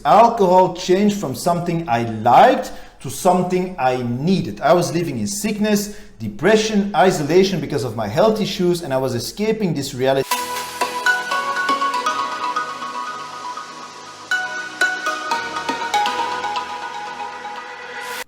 alcohol changed from something I liked to something I needed. I was living in sickness, depression, isolation because of my health issues, and I was escaping this reality.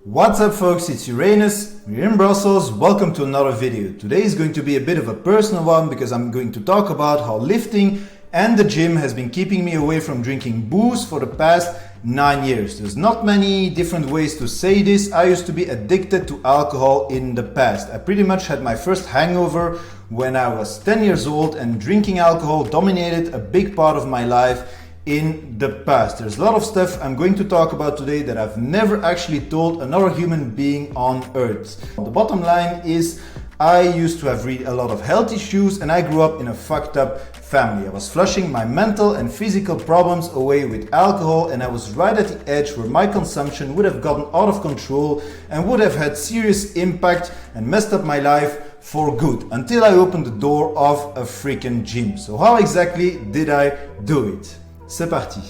What's up folks, it's Uranus, we're in Brussels, welcome to another video. Today is going to be a bit of a personal one because I'm going to talk about how lifting and the gym has been keeping me away from drinking booze for the past 9 years. There's not many different ways to say this. I used to be addicted to alcohol in the past. I pretty much had my first hangover when I was 10 years old, and drinking alcohol dominated a big part of my life in the past. There's a lot of stuff I'm going to talk about today that I've never actually told another human being on earth. The bottom line is I used to have a lot of health issues, and I grew up in a fucked up family. I was flushing my mental and physical problems away with alcohol, and I was right at the edge where my consumption would have gotten out of control and would have had serious impact and messed up my life for good, until I opened the door of a freaking gym. So how exactly did I do it? C'est parti.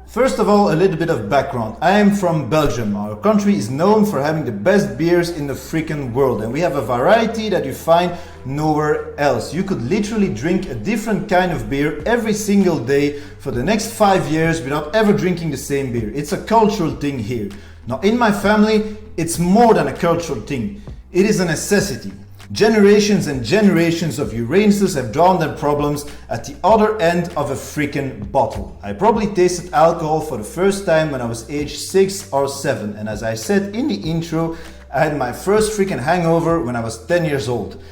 First of all, a little bit of background. I am from Belgium. Our country is known for having the best beers in the freaking world, and we have a variety that you find nowhere else. You could literally drink a different kind of beer every single day for the next 5 years without ever drinking the same beer. It's a cultural thing here. Now, in my family, it's more than a cultural thing. It is a necessity. Generations and generations of Uranuses have drawn their problems at the other end of a freaking bottle. I probably tasted alcohol for the first time when I was age 6 or 7, and as I said in the intro, I had my first freaking hangover when I was 10 years old.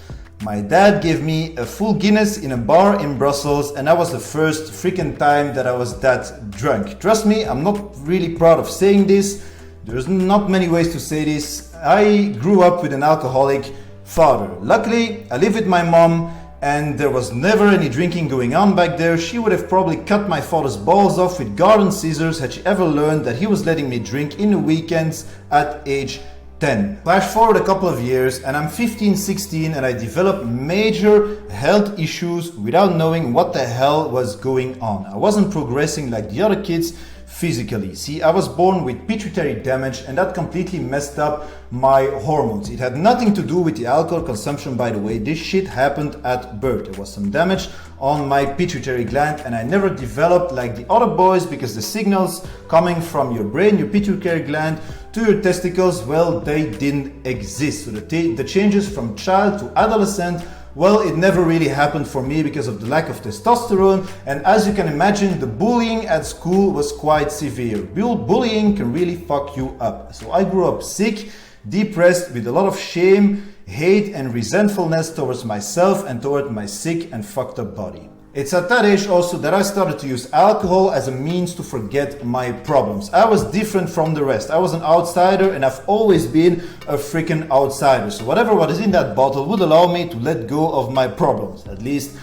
My dad gave me a full Guinness in a bar in Brussels, and that was the first freaking time that I was that drunk. Trust me, I'm not really proud of saying this. There's not many ways to say this. I grew up with an alcoholic father. Luckily, I live with my mom, and there was never any drinking going on back there. She would have probably cut my father's balls off with garden scissors had she ever learned that he was letting me drink in the weekends at age 10. Flash forward a couple of years and I'm 15, 16, and I developed major health issues without knowing what the hell was going on. I wasn't progressing like the other kids physically. See, I was born with pituitary damage, and that completely messed up my hormones. It had nothing to do with the alcohol consumption, by the way. This shit happened at birth. There was some damage on my pituitary gland, and I never developed like the other boys because the signals coming from your brain, your pituitary gland, to your testicles, well, they didn't exist. So the changes from child to adolescent, well, it never really happened for me because of the lack of testosterone, and as you can imagine, the bullying at school was quite severe. Bullying can really fuck you up. So I grew up sick, depressed, with a lot of shame, hate and resentfulness towards myself and toward my sick and fucked up body. It's at that age also that I started to use alcohol as a means to forget my problems. I was different from the rest. I was an outsider, and I've always been a freaking outsider. So whatever what is in that bottle would allow me to let go of my problems, at least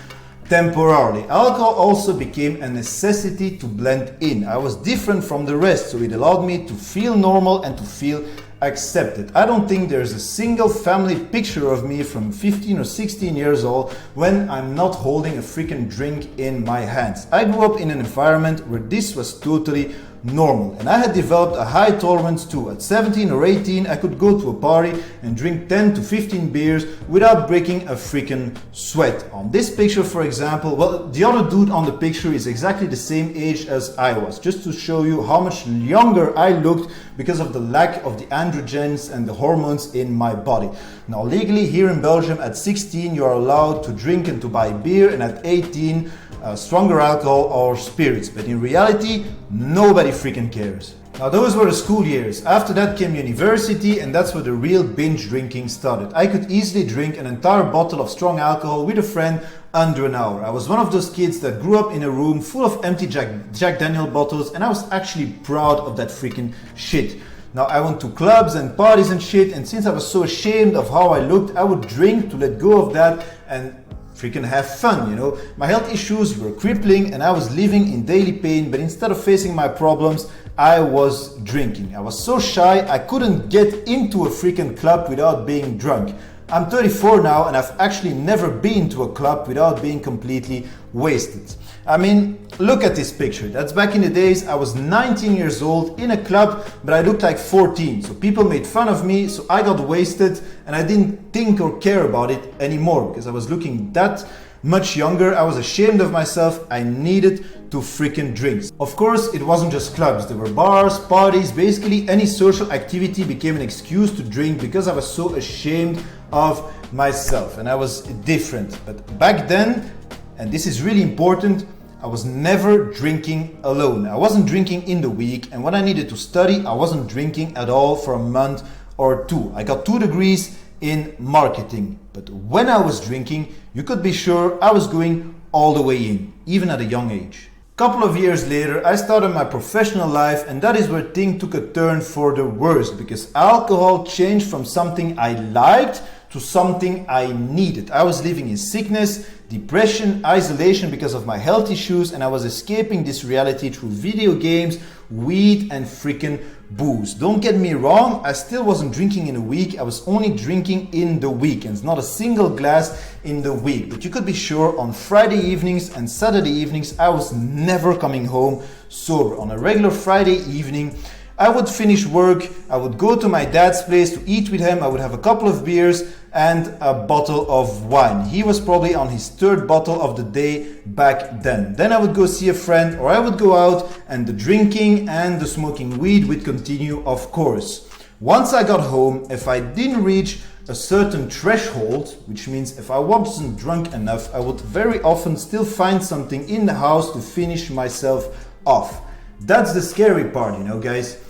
temporarily. Alcohol also became a necessity to blend in. I was different from the rest, so it allowed me to feel normal and to feel accepted. I don't think there's a single family picture of me from 15 or 16 years old when I'm not holding a freaking drink in my hands. I grew up in an environment where this was totally normal, and I had developed a high tolerance too. At 17 or 18, I could go to a party and drink 10 to 15 beers without breaking a freaking sweat. On this picture, for example, well, the other dude on the picture is exactly the same age as I was, just to show you how much younger I looked because of the lack of the androgens and the hormones in my body. Now, legally here in Belgium, at 16, you are allowed to drink and to buy beer, and at 18, stronger alcohol or spirits, but in reality, nobody freaking cares. Now, those were the school years. After that came university, and that's where the real binge drinking started. I could easily drink an entire bottle of strong alcohol with a friend under an hour. I was one of those kids that grew up in a room full of empty Jack Daniel bottles, and I was actually proud of that freaking shit. Now, I went to clubs and parties and shit, and since I was so ashamed of how I looked, I would drink to let go of that and freaking have fun, you know. My health issues were crippling, and I was living in daily pain, but instead of facing my problems, I was drinking. I was so shy, I couldn't get into a freaking club without being drunk. I'm 34 now, and I've actually never been to a club without being completely wasted. I mean, look at this picture. That's back in the days. I was 19 years old in a club, but I looked like 14. So people made fun of me, so I got wasted and I didn't think or care about it anymore because I was looking that much younger. I was ashamed of myself. I needed to freaking drink. Of course, it wasn't just clubs. There were bars, parties, basically any social activity became an excuse to drink because I was so ashamed of myself and I was different. But back then, and this is really important, I was never drinking alone. I wasn't drinking in the week, and when I needed to study, I wasn't drinking at all for a month or two. I got 2 degrees in marketing, but when I was drinking, you could be sure I was going all the way in, even at a young age. Couple of years later, I started my professional life, and that is where things took a turn for the worse, because alcohol changed from something I liked to something I needed. I was living in sickness, depression, isolation because of my health issues, and I was escaping this reality through video games, weed, and freaking booze. Don't get me wrong, I still wasn't drinking in a week. I was only drinking in the weekends, not a single glass in the week. But you could be sure on Friday evenings and Saturday evenings, I was never coming home sober. On a regular Friday evening, I would finish work, I would go to my dad's place to eat with him, I would have a couple of beers and a bottle of wine. He was probably on his 3rd bottle of the day back then. Then I would go see a friend, or I would go out, and the drinking and the smoking weed would continue, of course. Once I got home, if I didn't reach a certain threshold, which means if I wasn't drunk enough, I would very often still find something in the house to finish myself off. That's the scary part, you know, guys.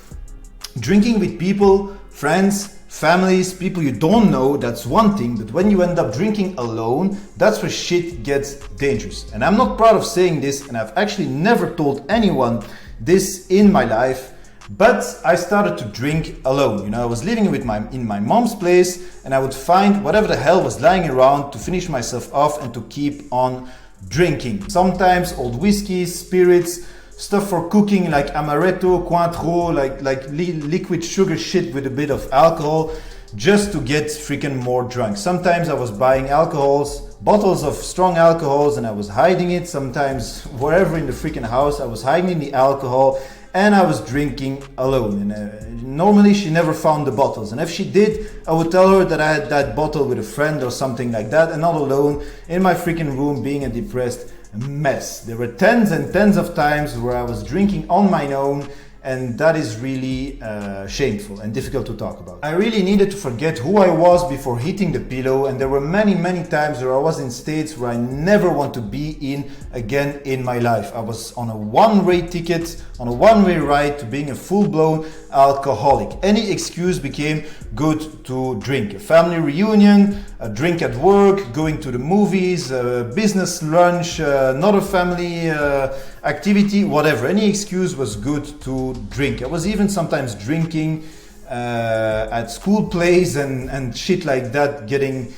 Drinking with people, friends, families, people you don't know, that's one thing, but when you end up drinking alone, that's where shit gets dangerous. And I'm not proud of saying this, and I've actually never told anyone this in my life, but I started to drink alone. You know, I was living in my mom's place, and I would find whatever the hell was lying around to finish myself off and to keep on drinking. Sometimes old whiskeys, spirits, stuff for cooking like amaretto, Cointreau, like liquid sugar shit with a bit of alcohol, just to get freaking more drunk. Sometimes I was buying bottles of strong alcohols, and I was hiding it. Sometimes wherever in the freaking house, I was hiding the alcohol, and I was drinking alone. And normally she never found the bottles, and if she did, I would tell her that I had that bottle with a friend or something like that, and not alone in my freaking room being a depressed mess. There were tens and tens of times where I was drinking on my own, and that is really shameful and difficult to talk about. I really needed to forget who I was before hitting the pillow, and there were many times where I was in states where I never want to be in again in my life. I was on a one-way ticket, on a one-way ride to being a full-blown alcoholic. Any excuse became good to drink. A family reunion, a drink at work, going to the movies, a business lunch, another family activity, whatever. Any excuse was good to drink. I was even sometimes drinking at school plays and shit like that, getting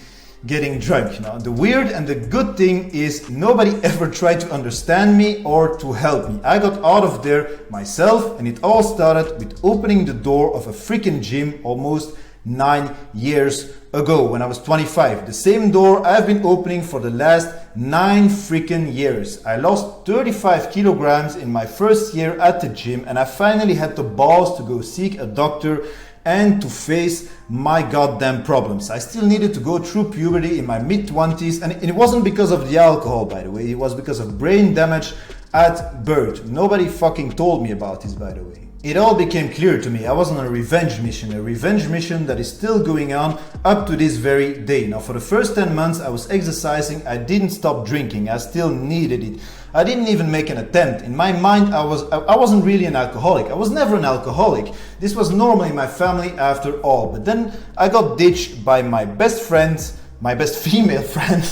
drunk. You know, the weird and the good thing is nobody ever tried to understand me or to help me. I got out of there myself, and it all started with opening the door of a freaking gym almost 9 years ago when I was 25. The same door I've been opening for the last 9 freaking years. I lost 35 kilograms in my first year at the gym, and I finally had the balls to go seek a doctor and to face my goddamn problems. I still needed to go through puberty in my mid-20s, and it wasn't because of the alcohol, by the way. It was because of brain damage at birth. Nobody fucking told me about this, by the way. It all became clear to me. I was on a revenge mission that is still going on up to this very day. Now, for the first 10 months I was exercising, I didn't stop drinking, I still needed it. I didn't even make an attempt. In my mind, I wasn't really an alcoholic. I was never an alcoholic. This was normal in my family after all. But then I got ditched by my best female friend,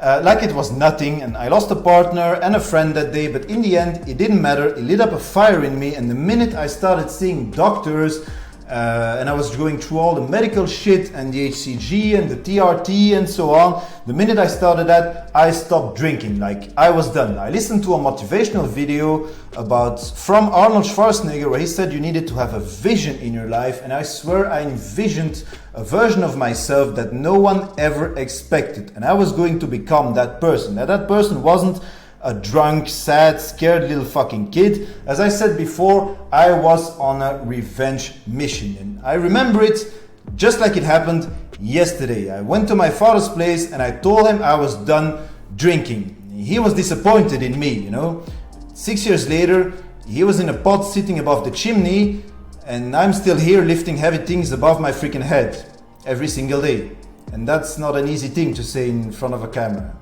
like it was nothing, and I lost a partner and a friend that day, but in the end it didn't matter. It lit up a fire in me, and the minute I started seeing doctors, and I was going through all the medical shit and the HCG and the TRT and so on. The minute I started that, I stopped drinking. Like, I was done. I listened to a motivational video from Arnold Schwarzenegger where he said you needed to have a vision in your life, and I swear I envisioned a version of myself that no one ever expected, and I was going to become that person. Now, that person wasn't a drunk, sad, scared little fucking kid. As I said before, I was on a revenge mission, and I remember it just like it happened yesterday. I went to my father's place and I told him I was done drinking. He was disappointed in me, 6 years later, he was in a pot sitting above the chimney, and I'm still here lifting heavy things above my freaking head every single day. And that's not an easy thing to say in front of a camera.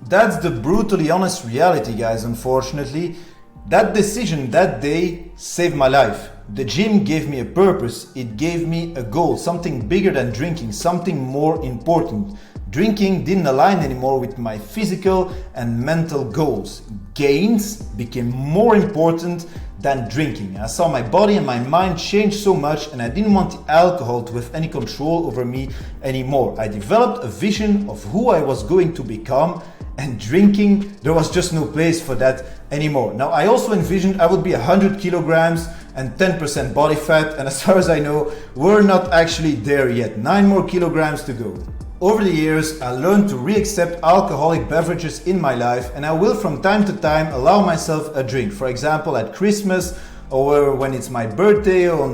That's the brutally honest reality, guys, unfortunately. That decision that day saved my life. The gym gave me a purpose, it gave me a goal, something bigger than drinking, something more important. Drinking didn't align anymore with my physical and mental goals. Gains became more important than drinking. I saw my body and my mind change so much, and I didn't want the alcohol to have any control over me anymore. I developed a vision of who I was going to become, and drinking, there was just no place for that anymore. Now, I also envisioned I would be 100 kilograms and 10% body fat, and as far as I know, we're not actually there yet. 9 more kilograms to go. Over the years, I learned to re-accept alcoholic beverages in my life, and I will from time to time allow myself a drink. For example, at Christmas, or when it's my birthday, or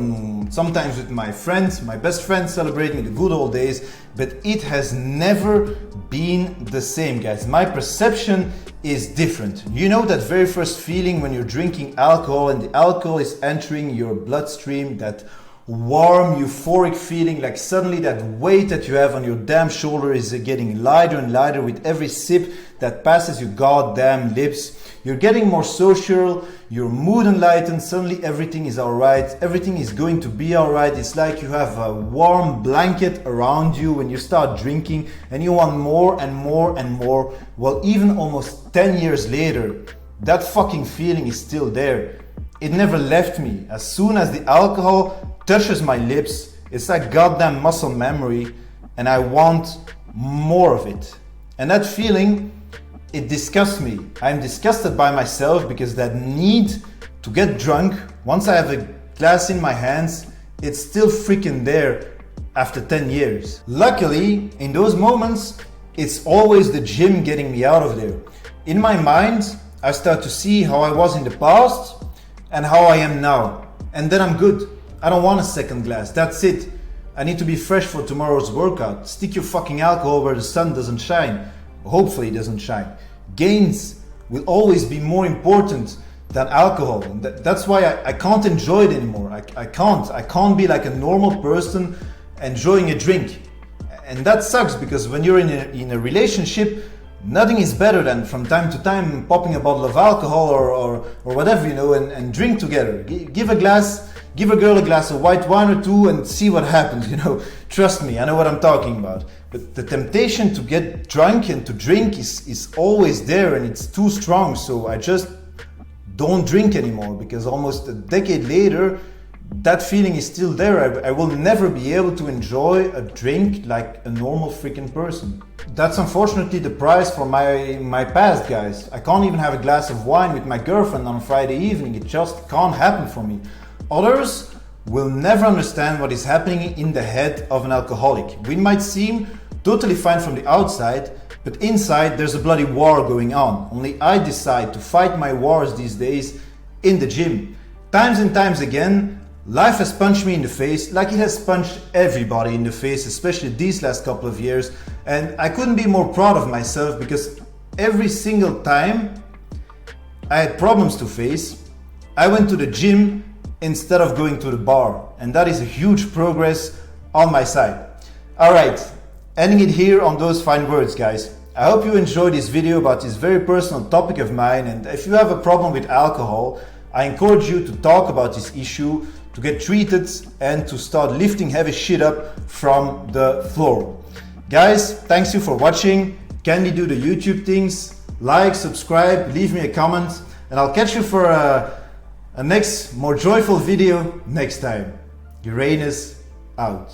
sometimes with my friends, my best friends, celebrating the good old days. But it has never been the same, guys. My perception is different. You know that very first feeling when you're drinking alcohol and the alcohol is entering your bloodstream, that warm, euphoric feeling, like suddenly that weight that you have on your damn shoulder is getting lighter and lighter with every sip that passes your goddamn lips. You're getting more social, your mood enlightened, suddenly everything is alright, everything is going to be alright. It's like you have a warm blanket around you when you start drinking, and you want more and more and more. Well, even almost 10 years later, that fucking feeling is still there. It never left me. As soon as the alcohol touches my lips, it's like goddamn muscle memory, and I want more of it. And that feeling, it disgusts me. I'm disgusted by myself because that need to get drunk, once I have a glass in my hands, it's still freaking there after 10 years. Luckily, in those moments, it's always the gym getting me out of there. In my mind, I start to see how I was in the past and how I am now. And then I'm good. I don't want a second glass. That's it. I need to be fresh for tomorrow's workout. Stick your fucking alcohol where the sun doesn't shine. Hopefully it doesn't shine. Gains will always be more important than alcohol. And that's why I can't enjoy it anymore. I can't be like a normal person enjoying a drink. And that sucks, because when you're in a relationship, nothing is better than from time to time popping a bottle of alcohol or whatever, and drink together. Give a girl a glass of white wine or two and see what happens, Trust me, I know what I'm talking about. But the temptation to get drunk and to drink is always there, and it's too strong. So I just don't drink anymore, because almost a decade later, that feeling is still there. I will never be able to enjoy a drink like a normal freaking person. That's unfortunately the price for my past, guys. I can't even have a glass of wine with my girlfriend on a Friday evening. It just can't happen for me. Others will never understand what is happening in the head of an alcoholic. We might seem totally fine from the outside, but inside there's a bloody war going on. Only I decide to fight my wars these days in the gym. Times and times again, life has punched me in the face like it has punched everybody in the face, especially these last couple of years. And I couldn't be more proud of myself, because every single time I had problems to face, I went to the gym instead of going to the bar. And that is a huge progress on my side. Alright, ending it here on those fine words, guys. I hope you enjoyed this video about this very personal topic of mine. And if you have a problem with alcohol, I encourage you to talk about this issue, to get treated, and to start lifting heavy shit up from the floor. Guys, thanks you for watching. Kindly do the YouTube things. Like, subscribe, leave me a comment, and I'll catch you for a next, more joyful video next time. Uranus out.